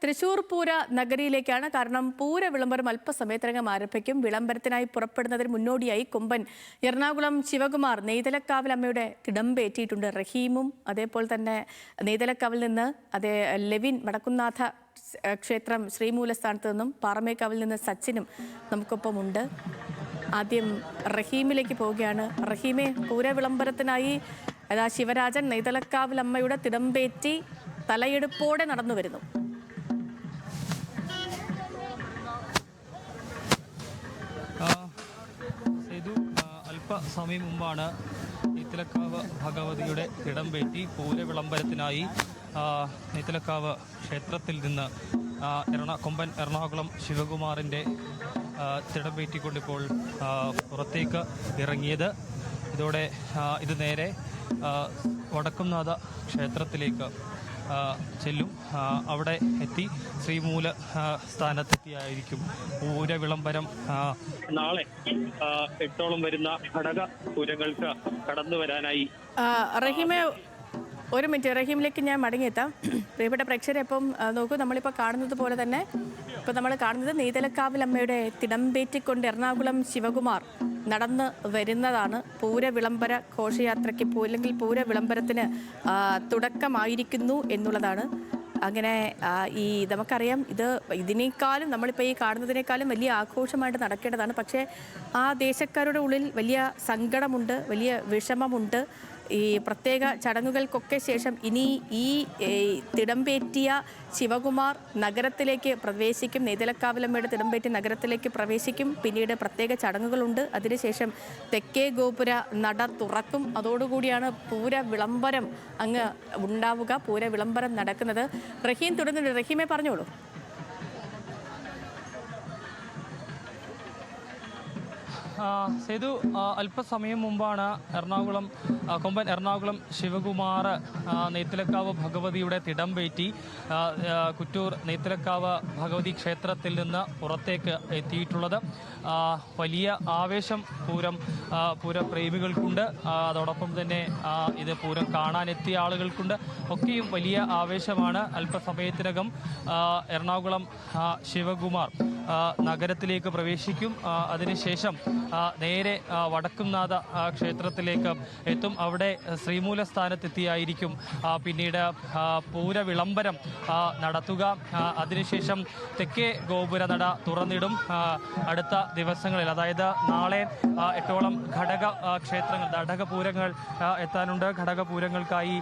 തൃശൂർ പൂര നഗരിയിലേക്കാണ്. കാരണം പൂര വിളംബരം അല്പസമയത്തിനകം ആരംഭിക്കും. വിളംബരത്തിനായി പുറപ്പെടുന്നതിന് മുന്നോടിയായി കൊമ്പൻ എറണാകുളം ശിവകുമാർ നെയ്തലക്കാവിൽ അമ്മയുടെ തിടമ്പേറ്റിയിട്ടുണ്ട്. റഹീമും അതേപോലെ തന്നെ നെയ്തലക്കാവിൽ നിന്ന് ലെവിൻ വടക്കുംനാഥ ക്ഷേത്രം ശ്രീമൂലസ്ഥാനത്ത് നിന്നും പാറമേക്കാവിൽ നിന്ന് സച്ചിനും നമുക്കൊപ്പമുണ്ട്. ആദ്യം റഹീമിലേക്ക് പോവുകയാണ്. റഹീമെ, പൂര വിളംബരത്തിനായി ശിവരാജൻ നെയ്തലക്കാവിൽ അമ്മയുടെ തിടമ്പേറ്റി തലയെടുപ്പോടെ നടന്നു വരുന്നു. അല്പസമയം മുമ്പാണ് നെയ്തലക്കാവ് ഭഗവതിയുടെ തിടമ്പേറ്റി പൂര വിളംബരത്തിനായി നെയ്തലക്കാവ് ക്ഷേത്രത്തിൽ നിന്ന് കൊമ്പൻ എറണാകുളം ശിവകുമാറിൻ്റെ തിടമ്പേറ്റിക്കൊണ്ടിപ്പോൾ പുറത്തേക്ക് ഇറങ്ങിയത്. ഇതോടെ ഇത് നേരെ വടക്കുംനാഥ ക്ഷേത്രത്തിലേക്ക് ചെല്ലും. അവിടെ എത്തി ശ്രീമൂല സ്ഥാനത്തെത്തിയായിരിക്കും പൂര വിളംബരം. നാളെ 8ഓളം വരുന്ന ഘടക പൂരങ്ങൾക്ക് കടന്നു വരാനായി. റഹീമെ, ഒരു മിനിറ്റ്, റഹീമിലേക്ക് ഞാൻ മടങ്ങിയെത്താം. പ്രിയപ്പെട്ട പ്രേക്ഷകരെ, ഇപ്പം നോക്കൂ, നമ്മളിപ്പോൾ കാണുന്നത് പോലെ തന്നെ ഇപ്പം നമ്മൾ കാണുന്നത് നെയ്തലക്കാവിൽ അമ്മയുടെ തിടമ്പേറ്റിക്കൊണ്ട് എറണാകുളം ശിവകുമാർ നടന്ന് വരുന്നതാണ്. പൂര വിളംബര ഘോഷയാത്രയ്ക്ക് അല്ലെങ്കിൽ പൂര വിളംബരത്തിന് തുടക്കമായിരിക്കുന്നു എന്നുള്ളതാണ്. അങ്ങനെ നമുക്കറിയാം, ഇതിനേക്കാളും നമ്മളിപ്പോൾ ഈ കാണുന്നതിനേക്കാളും വലിയ ആഘോഷമായിട്ട് നടക്കേണ്ടതാണ്. പക്ഷേ ആ ദേശക്കാരുടെ ഉള്ളിൽ വലിയ സങ്കടമുണ്ട്, വലിയ വിഷമമുണ്ട്. ഈ പ്രത്യേക ചടങ്ങുകൾക്കൊക്കെ ശേഷം ഇനി ഈ തിടമ്പേറ്റിയ ശിവകുമാർ നഗരത്തിലേക്ക് പ്രവേശിക്കും. നെയ്തലക്കാവിലമ്മയുടെ തിടമ്പേറ്റി നഗരത്തിലേക്ക് പ്രവേശിക്കും. പിന്നീട് പ്രത്യേക ചടങ്ങുകളുണ്ട്. അതിനുശേഷം തെക്കേ ഗോപുര നട തുറക്കും. അതോടുകൂടിയാണ് പൂര വിളംബരം അങ്ങ് ഉണ്ടാവുക, പൂര വിളംബരം നടക്കുന്നത്. റഹീം തുടർന്നുണ്ട്. റഹീമെ, പറഞ്ഞോളൂ. സേതു, അല്പസമയം മുമ്പാണ് കൊമ്പൻ എറണാകുളം ശിവകുമാർ നെയ്തലക്കാവ് ഭഗവതിയുടെ തിടമ്പേറ്റി കുറ്റൂർ നെയ്തലക്കാവ് ഭഗവതി ക്ഷേത്രത്തിൽ നിന്ന് പുറത്തേക്ക് എത്തിയിട്ടുള്ളത്. വലിയ ആവേശം പൂരപ്രേമികൾക്കുണ്ട്. അതോടൊപ്പം തന്നെ ഇത് പൂരം കാണാനെത്തിയ ആളുകൾക്കുണ്ട്. ഒക്കെയും വലിയ ആവേശമാണ്. അല്പസമയത്തിനകം എറണാകുളം ശിവകുമാർ നഗരത്തിലേക്ക് പ്രവേശിക്കും. അതിനുശേഷം നേരെ വടക്കുംനാഥ ക്ഷേത്രത്തിലേക്ക് എത്തും. അവിടെ ശ്രീമൂല സ്ഥാനത്തെത്തിയായിരിക്കും പിന്നീട് പൂര വിളംബരം നടത്തുക. അതിനുശേഷം തെക്കേ ഗോപുര നട തുറന്നിടും. അടുത്ത ദിവസങ്ങളിൽ, അതായത് നാളെ 8ഓളം ഘടകപൂരങ്ങൾ എത്താനുണ്ട്. ഘടകപൂരങ്ങൾക്കായി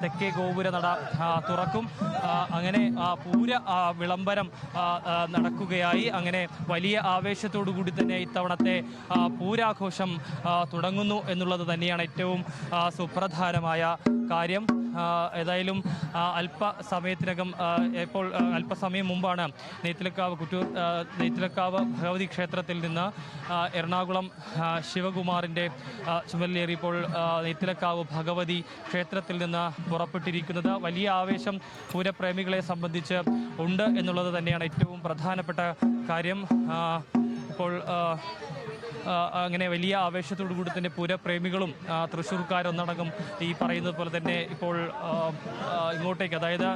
തെക്കേ ഗോപുര നട തുറക്കും. അങ്ങനെ പൂര വിളംബരം നടക്കുകയായി. അങ്ങനെ വലിയ ആവേശത്തോടു കൂടി തന്നെ ഇത്തവണത്തെ പൂരാഘോഷം തുടങ്ങുന്നു എന്നുള്ളത് തന്നെയാണ് ഏറ്റവും സുപ്രധാനമായ കാര്യം. ഏതായാലും അല്പസമയത്തിനകം, ഇപ്പോൾ അല്പസമയം മുമ്പാണ് നെയ്തലക്കാവ് ഭഗവതി ക്ഷേത്രത്തിൽ നിന്ന് എറണാകുളം ശിവകുമാറിൻ്റെ ചുമലിലേറി ഇപ്പോൾ നെയ്തലക്കാവ് ഭഗവതി ക്ഷേത്രത്തിൽ നിന്ന് പുറപ്പെട്ടിരിക്കുന്നത്. വലിയ ആവേശം പൂരപ്രേമികളെ സംബന്ധിച്ച് ഉണ്ട് എന്നുള്ളത് തന്നെയാണ് ഏറ്റവും പ്രധാനപ്പെട്ട കാര്യം. ഇപ്പോൾ അങ്ങനെ വലിയ ആവേശത്തോടു കൂടി തന്നെ പൂരപ്രേമികളും തൃശ്ശൂർക്കാരൊന്നടങ്കം ഈ പറയുന്നത് പോലെ തന്നെ ഇപ്പോൾ ഇങ്ങോട്ടേക്ക്, അതായത്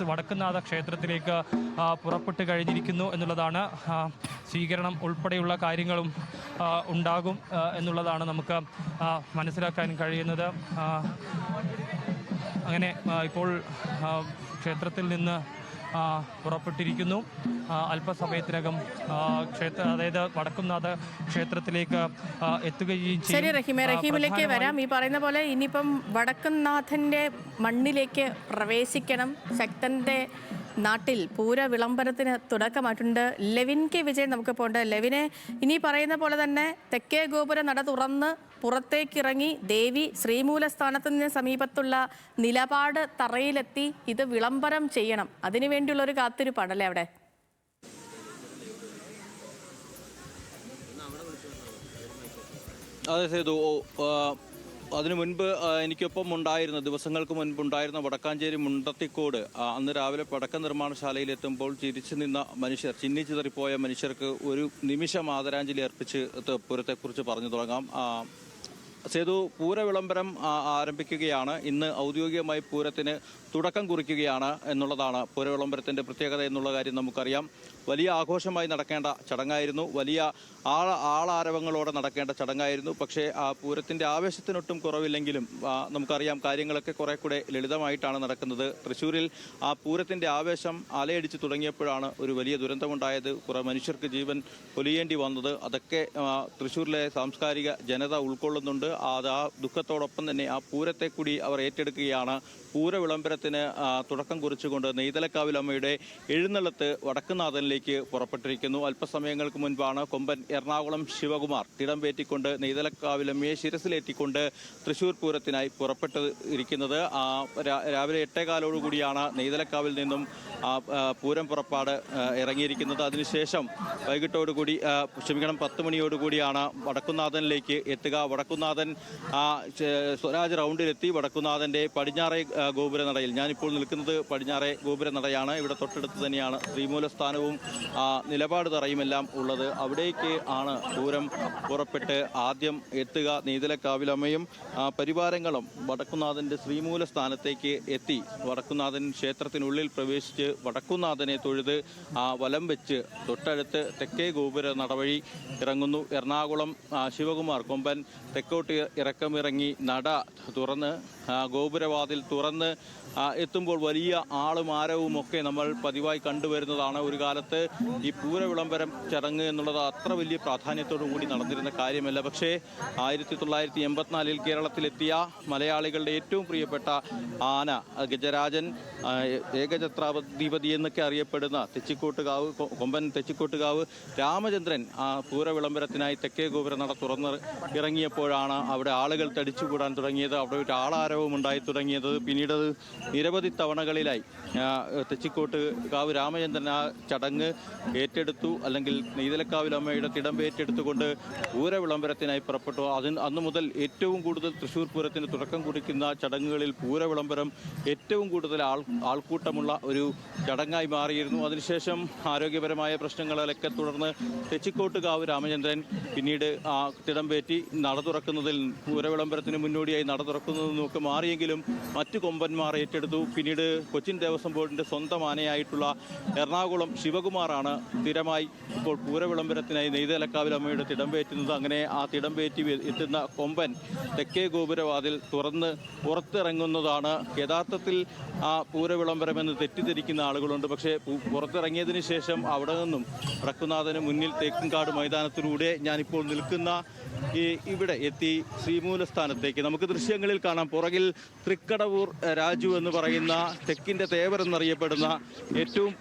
വടക്കുംനാഥ ക്ഷേത്രത്തിലേക്ക് പുറപ്പെട്ട് കഴിഞ്ഞിരിക്കുന്നു എന്നുള്ളതാണ്. സ്വീകരണം ഉൾപ്പെടെയുള്ള കാര്യങ്ങളും ഉണ്ടാകും എന്നുള്ളതാണ് നമുക്ക് മനസ്സിലാക്കാൻ കഴിയുന്നത്. അങ്ങനെ ഇപ്പോൾ ക്ഷേത്രത്തിൽ നിന്ന് പുറപ്പെട്ടിരിക്കുന്നു. അല്പസമയത്തിനകം അതായത് വടക്കുംനാഥ ക്ഷേത്രത്തിലേക്ക് എത്തുകയും ചെയ്യും. ശരി റഹീമെ, റഹീമിലേക്ക് വരാം. ഈ പറയുന്ന പോലെ ഇനിയിപ്പം വടക്കുംനാഥൻ്റെ മണ്ണിലേക്ക് പ്രവേശിക്കണം. ശക്തൻ്റെ നാട്ടിൽ പൂര വിളംബരത്തിന് തുടക്കമായിട്ടുണ്ട്. ലെവിൻ കെ വിജയൻ നമുക്ക് പോകേണ്ട. ലെവിനെ, ഇനി പറയുന്ന പോലെ തന്നെ തെക്കേ ഗോപുര നട തുറന്ന് പുറത്തേക്കിറങ്ങി ദേവി ശ്രീമൂല സ്ഥാനത്തിന് സമീപത്തുള്ള നിലപാട് തറയിലെത്തി ഇത് വിളംബരം ചെയ്യണം. അതിനുവേണ്ടിയുള്ളൊരു കാത്തിരിപ്പാണല്ലേ അവിടെ? അതെ സേതു, അതിനു മുൻപ് എനിക്കൊപ്പം ഉണ്ടായിരുന്ന, ദിവസങ്ങൾക്ക് മുൻപുണ്ടായിരുന്ന വടക്കാഞ്ചേരി മുണ്ടത്തിക്കോട് അന്ന് രാവിലെ പടക്ക നിർമ്മാണശാലയിലെത്തുമ്പോൾ ചിരിച്ചു നിന്ന മനുഷ്യർ, ചിന്നിച്ചിതറിപ്പോയ മനുഷ്യർക്ക് ഒരു നിമിഷം ആദരാഞ്ജലി അർപ്പിച്ച് പൂരത്തെക്കുറിച്ച് പറഞ്ഞു തുടങ്ങാം. സേതു, പൂരവിളംബരം ആരംഭിക്കുകയാണ്. ഇന്ന് ഔദ്യോഗികമായി പൂരത്തിന് തുടക്കം കുറിക്കുകയാണ് എന്നുള്ളതാണ് പൂരവിളംബരത്തിൻ്റെ പ്രത്യേകത എന്നുള്ള കാര്യം നമുക്കറിയാം. വലിയ ആഘോഷമായി നടക്കേണ്ട ചടങ്ങായിരുന്നു, വലിയ ആളാരവങ്ങളോടെ നടക്കേണ്ട ചടങ്ങായിരുന്നു. പക്ഷേ ആ പൂരത്തിൻ്റെ ആവേശത്തിനൊട്ടും കുറവില്ലെങ്കിലും നമുക്കറിയാം കാര്യങ്ങളൊക്കെ കുറെ കൂടെ ലളിതമായിട്ടാണ് നടക്കുന്നത്. തൃശ്ശൂരിൽ ആ പൂരത്തിൻ്റെ ആവേശം അലയടിച്ച് തുടങ്ങിയപ്പോഴാണ് ഒരു വലിയ ദുരന്തമുണ്ടായത്. കുറേ മനുഷ്യർക്ക് ജീവൻ പൊലിയേണ്ടി വന്നത്. അതൊക്കെ തൃശ്ശൂരിലെ സാംസ്കാരിക ജനത ഉൾക്കൊള്ളുന്നുണ്ട്. അത് ആ ദുഃഖത്തോടൊപ്പം തന്നെ ആ പൂരത്തെ കൂടി അവർ ഏറ്റെടുക്കുകയാണ്. പൂരവിളംബരത്തിന് തുടക്കം കുറിച്ചുകൊണ്ട് നെയ്തലക്കാവിലമ്മയുടെ എഴുന്നള്ളത്ത് വടക്കുന്നാഥനിലേക്ക് പുറപ്പെട്ടിരിക്കുന്നു. അല്പസമയങ്ങൾക്ക് മുൻപാണ് കൊമ്പൻ എറണാകുളം ശിവകുമാർ തിടമ്പേറ്റിക്കൊണ്ട് നെയ്തലക്കാവിലമ്മയെ ശിരസിലേറ്റിക്കൊണ്ട് തൃശ്ശൂർ പൂരത്തിനായി പുറപ്പെട്ടിരിക്കുന്നത്. രാവിലെ 8:15 നെയ്തലക്കാവിൽ നിന്നും പൂരം പുറപ്പാട് ഇറങ്ങിയിരിക്കുന്നത്. അതിനുശേഷം വൈകിട്ടോടുകൂടി 10 മണിയോടുകൂടിയാണ് വടക്കുന്നാഥനിലേക്ക് എത്തുക. വടക്കുന്നാഥൻ സ്വരാജ് റൗണ്ടിലെത്തി. വടക്കുന്നാഥൻ്റെ പടിഞ്ഞാറേ ഗോപുരനടയിൽ, ഞാനിപ്പോൾ നിൽക്കുന്നത് പടിഞ്ഞാറേ ഗോപുരനടയാണ്. ഇവിടെ തൊട്ടടുത്ത് തന്നെയാണ് ശ്രീമൂലസ്ഥാനവും നിലപാട് തറയുമെല്ലാം ഉള്ളത്. അവിടേക്ക് ആണ് പൂരം പുറപ്പെട്ട് ആദ്യം എത്തുക. നെയ്തലക്കാവിലമ്മയും പരിവാരങ്ങളും വടക്കുന്നാഥൻ്റെ ശ്രീമൂലസ്ഥാനത്തേക്ക് എത്തി. വടക്കുന്നാഥൻ ക്ഷേത്രത്തിനുള്ളിൽ പ്രവേശിച്ച് വടക്കുന്നാഥനെ തൊഴുത് വലം വെച്ച് തൊട്ടടുത്ത് തെക്കേ ഗോപുര നടവഴി ഇറങ്ങുന്നു. എറണാകുളം ശിവകുമാർ കൊമ്പൻ തെക്കോട്ട് ഇറക്കമിറങ്ങി നട തുറന്ന് ഗോപുരവാതിൽ തുറന്ന് എത്തുമ്പോൾ വലിയ ആളും ആരവും ഒക്കെ നമ്മൾ പതിവായി കണ്ടുവരുന്നതാണ്. ഒരു കാലത്ത് ഈ പൂരവിളംബരം ചടങ്ങ് എന്നുള്ളത് അത്ര വലിയ പ്രാധാന്യത്തോടു കൂടി നടന്നിരുന്ന കാര്യമല്ല. പക്ഷേ 1984 കേരളത്തിലെത്തിയ മലയാളികളുടെ ഏറ്റവും പ്രിയപ്പെട്ട ആന ഗജരാജൻ, ഏകഛത്രാധിപതി എന്നൊക്കെ അറിയപ്പെടുന്ന തെച്ചിക്കോട്ടുകാവ് കൊമ്പൻ തെച്ചിക്കോട്ടുകാവ് രാമചന്ദ്രൻ പൂരവിളംബരത്തിനായി തെക്കേ ഗോപുര നട തുറന്ന് ഇറങ്ങിയപ്പോഴാണ് അവിടെ ആളുകൾ തടിച്ചുകൂടാൻ തുടങ്ങിയത്. അവിടെ ഒരു ആളാരവും ഉണ്ടായി തുടങ്ങിയത്. പിന്നീട് നിരവധി തവണകളിലായി തെച്ചിക്കോട്ടുകാവ് രാമചന്ദ്രൻ ആ ചടങ്ങ് ഏറ്റെടുത്തു, അല്ലെങ്കിൽ നെയ്തലക്കാവിലമ്മയുടെ തിടമ്പ് ഏറ്റെടുത്തുകൊണ്ട് പൂരവിളംബരത്തിനായി പുറപ്പെട്ടു. അന്നു മുതൽ ഏറ്റവും കൂടുതൽ തൃശ്ശൂർ പൂരത്തിന് തുടക്കം കുറിക്കുന്ന ചടങ്ങുകളിൽ പൂരവിളംബരം ഏറ്റവും കൂടുതൽ ആൾക്കൂട്ടമുള്ള ഒരു ചടങ്ങായി മാറിയിരുന്നു. അതിനുശേഷം ആരോഗ്യപരമായ പ്രശ്നങ്ങളൊക്കെ തുടർന്ന് തെച്ചിക്കോട്ടുകാവ് രാമചന്ദ്രൻ പിന്നീട് തിടമ്പേറ്റി നട തുറക്കുന്നതിൽ പൂരവിളംബരത്തിന് മുന്നോടിയായി നട തുറക്കുന്നതിൽ നിന്നൊക്കെ മാറിയെങ്കിലും മറ്റു കൊമ്പന്മാർ ഏറ്റെടുത്തു. പിന്നീട് കൊച്ചിൻ ദേവസ്വം ബോർഡിൻ്റെ സ്വന്തം ആനയായിട്ടുള്ള എറണാകുളം ശിവകുമാറാണ് സ്ഥിരമായി ഇപ്പോൾ പൂരവിളംബരത്തിനായി നെയ്തലക്കാവിലമ്മയുടെ തിടമ്പേറ്റുന്നത്. അങ്ങനെ ആ തിടമ്പേറ്റി എത്തുന്ന കൊമ്പൻ തെക്കേ ഗോപുരവാതിൽ തുറന്ന് പുറത്തിറങ്ങുന്നതാണ്. യഥാർത്ഥത്തിൽ ആ പൂരവിളംബരമെന്ന് തെറ്റിദ്ധരിക്കുന്ന ആളുകളുണ്ട്. പക്ഷേ പുറത്തിറങ്ങിയതിന് ശേഷം അവിടെ നിന്നും വടക്കുന്നാഥന് മുന്നിൽ തേക്കുംകാട് മൈതാനത്തിലൂടെ ഞാനിപ്പോൾ നിൽക്കുന്ന ഇവിടെ എത്തി ശ്രീമൂലസ്ഥാനത്തേക്ക്. നമുക്ക് ദൃശ്യങ്ങളിൽ കാണാം, പുറകിൽ തൃക്കടവൂർ രാജു എന്ന് പറയുന്ന തെക്കിൻ്റെ തേവർ എന്നറിയപ്പെടുന്ന ഏറ്റവും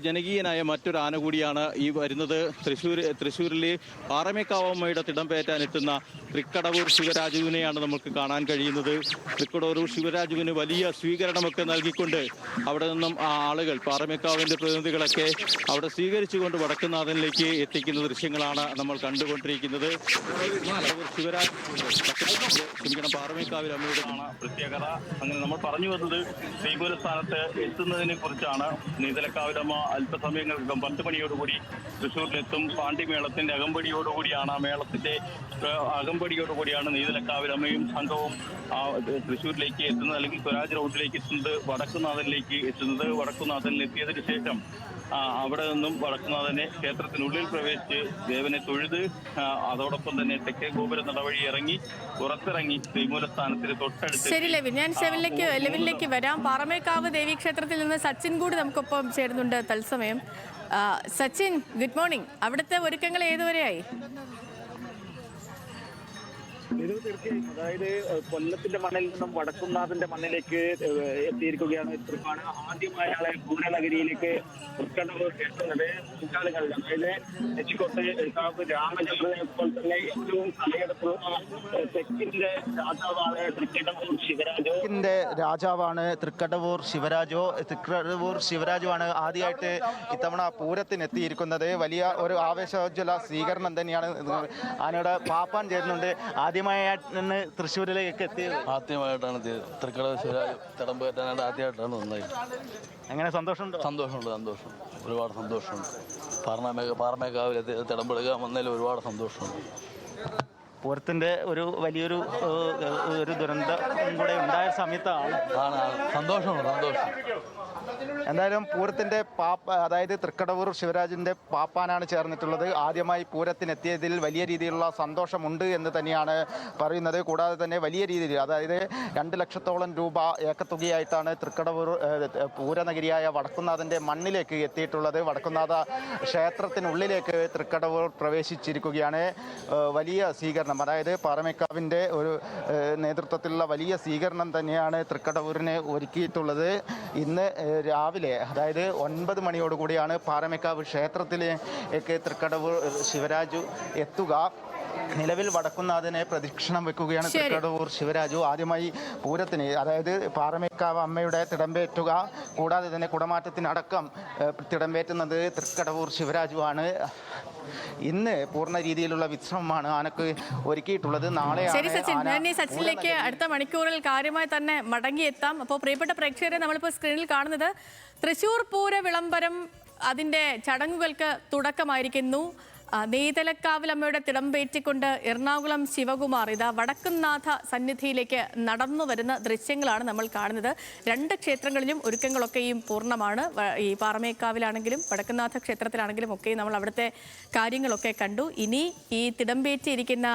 ജനകീയനായ മറ്റൊരു ആന കൂടിയാണ് ഈ വരുന്നത്. തൃശ്ശൂരിലെ പാറമേക്കാവമ്മയുടെ തിടമ്പേറ്റാൻ എത്തുന്ന തൃക്കടവൂർ ശിവരാജുവിനെയാണ് നമുക്ക് കാണാൻ കഴിയുന്നത്. തൃക്കടവൂർ ശിവരാജുവിന് വലിയ സ്വീകരണമൊക്കെ നൽകിക്കൊണ്ട് അവിടെ നിന്നും ആളുകൾ, പാറമേക്കാവിൻ്റെ പ്രതിനിധികളൊക്കെ അവിടെ സ്വീകരിച്ചുകൊണ്ട് വടക്കുന്നാഥനിലേക്ക് എത്തിക്കുന്ന ദൃശ്യങ്ങളാണ് നമ്മൾ കണ്ടുകൊണ്ടിരിക്കുന്നത്. പാറമേക്കാവിൽ അമ്മയുടെയാണ് പ്രത്യേകത. അങ്ങനെ നമ്മൾ പറഞ്ഞു വന്നത് ശ്രീമൂലസ്ഥാനത്ത് എത്തുന്നതിനെ കുറിച്ചാണ്. നെയ്തലക്കാവിലമ്മ അല്പസമയങ്ങൾക്കകം 10 മണിയോടുകൂടി തൃശ്ശൂരിലെത്തും. പാണ്ടിമേളത്തിന്റെ അകമ്പടിയോടുകൂടിയാണ്, മേളത്തിന്റെ അകമ്പടിയോടുകൂടിയാണ് നെയ്തലക്കാവിലമ്മയും സംഘവും തൃശ്ശൂരിലേക്ക് എത്തുന്നത്, അല്ലെങ്കിൽ സ്വരാജ് റൗണ്ടിലേക്ക് എത്തുന്നത്, വടക്കുന്നാഥനിലേക്ക് എത്തുന്നത്. വടക്കുന്നാഥനിൽ എത്തിയതിനു ശേഷം അവിടെ നിന്നും വടക്കുന്നാഥനെ ക്ഷേത്രത്തിനുള്ളിൽ പ്രവേശിച്ച് ദേവനെ തൊഴുത് അതോടൊപ്പം തന്നെ തെക്കേ ഗോപുര നടവഴി ഇറങ്ങി പുറത്തിറങ്ങി ശ്രീമൂലസ്ഥാനത്തിന് തൊട്ടടുത്ത്. ശരി ലെവിൻ, ഞാൻ ലെവിനിലേക്ക് വരാം. പാറമേക്കാവ് ദേവീക്ഷേത്രത്തിൽ നിന്ന് സച്ചിൻ കൂടി നമുക്കൊപ്പം ചേരുന്നുണ്ട് തത്സമയം. Sachin, good morning. അവിടുത്തെ ഒരുക്കങ്ങൾ ഏതുവരെയായി? തീർച്ചയായും, അതായത് കൊല്ലത്തിന്റെ മണ്ണിൽ നിന്നും വടക്കുന്നാഥന്റെ മണ്ണിലേക്ക് എത്തിയിരിക്കുകയാണ്. ആദ്യമായാണ് പൂരനഗരിയിലേക്ക് തൃക്കടവൂർ എത്തുന്നത്. മുൻകാലങ്ങളിൽ, അതായത് തെച്ചിക്കോട്ട് രാമചന്ദ്രനെ പോലെ തന്നെ ഏറ്റവും തലയെടുപ്പുള്ള തെക്കിന്റെ രാജാവാണ് തൃക്കടവൂർ ശിവരാജു. രാജാവാണ് തൃക്കടവൂർ ശിവരാജു. തൃക്കടവൂർ ശിവരാജുവാണ് ആദ്യമായിട്ട് ഇത്തവണ പൂരത്തിനെത്തിയിരിക്കുന്നത്. വലിയ ഒരു ആവേശോജ്വല സ്വീകരണം തന്നെയാണ്. ആനയുടെ പാപ്പാൻ ചേരുന്നുണ്ട്. ആദ്യമായിട്ടാണ് തൃശ്ശൂരിലേക്ക് എത്തിയത്. ആദ്യമായിട്ടാണ് തൃക്കടവൂർ ശിവരാജു തിടമ്പ് കയറ്റാനായിട്ട് ആദ്യമായിട്ടാണ് നന്നായി. അങ്ങനെ സന്തോഷമുണ്ട്. ഒരുപാട് സന്തോഷമുണ്ട്. പാറമേക്കാവിൽ തിടമ്പെടുക്കാൻ വന്നതിൽ ഒരുപാട് സന്തോഷമുണ്ട്. പൂരത്തിൻ്റെ ഒരു വലിയൊരു ഒരു ദുരന്തം കൂടെ ഉണ്ടായ സമയത്താണ്. ആണ് സന്തോഷമുണ്ട്, സന്തോഷം. എന്തായാലും പൂരത്തിൻ്റെ അതായത് തൃക്കടവൂർ ശിവരാജിൻ്റെ പാപ്പാനാണ് ചേർന്നിട്ടുള്ളത്. ആദ്യമായി പൂരത്തിനെത്തിയതിൽ വലിയ രീതിയിലുള്ള സന്തോഷമുണ്ട് എന്ന് തന്നെയാണ് പറയുന്നത്. കൂടാതെ തന്നെ വലിയ രീതിയിൽ അതായത് 2 ലക്ഷത്തോളം രൂപ ഏക്കത്തുകയായിട്ടാണ് തൃക്കടവൂർ പൂരനഗരിയായ വടക്കുന്നാഥൻ്റെ മണ്ണിലേക്ക് എത്തിയിട്ടുള്ളത്. വടക്കുന്നാഥ ക്ഷേത്രത്തിനുള്ളിലേക്ക് തൃക്കടവൂർ പ്രവേശിച്ചിരിക്കുകയാണ്. വലിയ സ്വീകരണം, അതായത് പാറമേക്കാവിൻ്റെ ഒരു നേതൃത്വത്തിലുള്ള വലിയ സ്വീകരണം തന്നെയാണ് തൃക്കടവൂരിനെ ഒരുക്കിയിട്ടുള്ളത്. ഇന്ന് രാവിലെ അതായത് 9 മണിയോടുകൂടിയാണ് പാറമേക്കാവ് ക്ഷേത്രത്തിലേക്ക് തൃക്കടവൂർ ശിവരാജു എത്തുക. നിലവിൽ വടക്കുന്നാഥനെ പ്രദക്ഷിണം വെക്കുകയാണ് തൃക്കടവൂർ ശിവരാജു. ആദ്യമായി പൂരത്തിന് അതായത് പാറമേക്കാവ് അമ്മയുടെ തിടമ്പേറ്റുക, കൂടാതെ തന്നെ കുടമാറ്റത്തിനടക്കം തിടമ്പേറ്റുന്നത് തൃക്കടവൂർ ശിവരാജുവാണ്. ഇന്ന് പൂർണ്ണ രീതിയിലുള്ള വിശ്രമമാണ് ആനക്ക് ഒരുക്കിയിട്ടുള്ളത്. ശരി സച്ചിൻ, ഞാൻ ഈ സച്ചിനിലേക്ക് അടുത്ത മണിക്കൂറിൽ കാര്യമായി തന്നെ മടങ്ങിയെത്താം. അപ്പോൾ പ്രിയപ്പെട്ട പ്രേക്ഷകരെ, നമ്മളിപ്പോൾ സ്ക്രീനിൽ കാണുന്നത് തൃശ്ശൂർ പൂര വിളംബരം അതിൻ്റെ ചടങ്ങുകൾക്ക് തുടക്കമായിരിക്കുന്നു. നെയ്തലക്കാവിലമ്മയുടെ തിടമ്പേറ്റിക്കൊണ്ട് എറണാകുളം ശിവകുമാർ ഇതാ വടക്കുംനാഥ സന്നിധിയിലേക്ക് നടന്നു വരുന്ന ദൃശ്യങ്ങളാണ് നമ്മൾ കാണുന്നത്. 2 ക്ഷേത്രങ്ങളിലും ഒരുക്കങ്ങളൊക്കെയും പൂർണ്ണമാണ്. ഈ പാറമേക്കാവിലാണെങ്കിലും വടക്കുംനാഥ ക്ഷേത്രത്തിലാണെങ്കിലും ഒക്കെ നമ്മൾ അവിടുത്തെ കാര്യങ്ങളൊക്കെ കണ്ടു. ഇനി ഈ തിടമ്പേറ്റിയിരിക്കുന്ന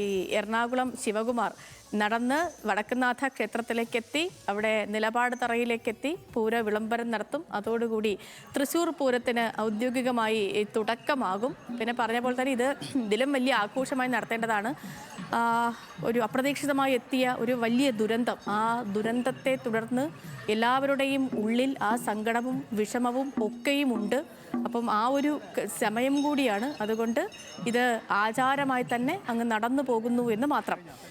ഈ എറണാകുളം ശിവകുമാർ നടന്ന് വടക്കുംനാഥ ക്ഷേത്രത്തിലേക്കെത്തി അവിടെ നിലപാട് തറയിലേക്കെത്തി പൂര വിളംബരം നടത്തും. അതോടുകൂടി തൃശ്ശൂർ പൂരത്തിന് ഔദ്യോഗികമായി തുടക്കമാകും. പിന്നെ പറഞ്ഞ പോലെ തന്നെ ഇതിലും വലിയ ആഘോഷമായി നടത്തേണ്ടതാണ്. ഒരു അപ്രതീക്ഷിതമായി എത്തിയ ഒരു വലിയ ദുരന്തം, ആ ദുരന്തത്തെ തുടർന്ന് എല്ലാവരുടെയും ഉള്ളിൽ ആ സങ്കടവും വിഷമവും ഒക്കെയും ഉണ്ട്. അപ്പം ആ ഒരു സമയം കൂടിയാണ്. അതുകൊണ്ട് ഇത് ആചാരമായി തന്നെ അങ്ങ് നടന്നു പോകുന്നു എന്ന് മാത്രം.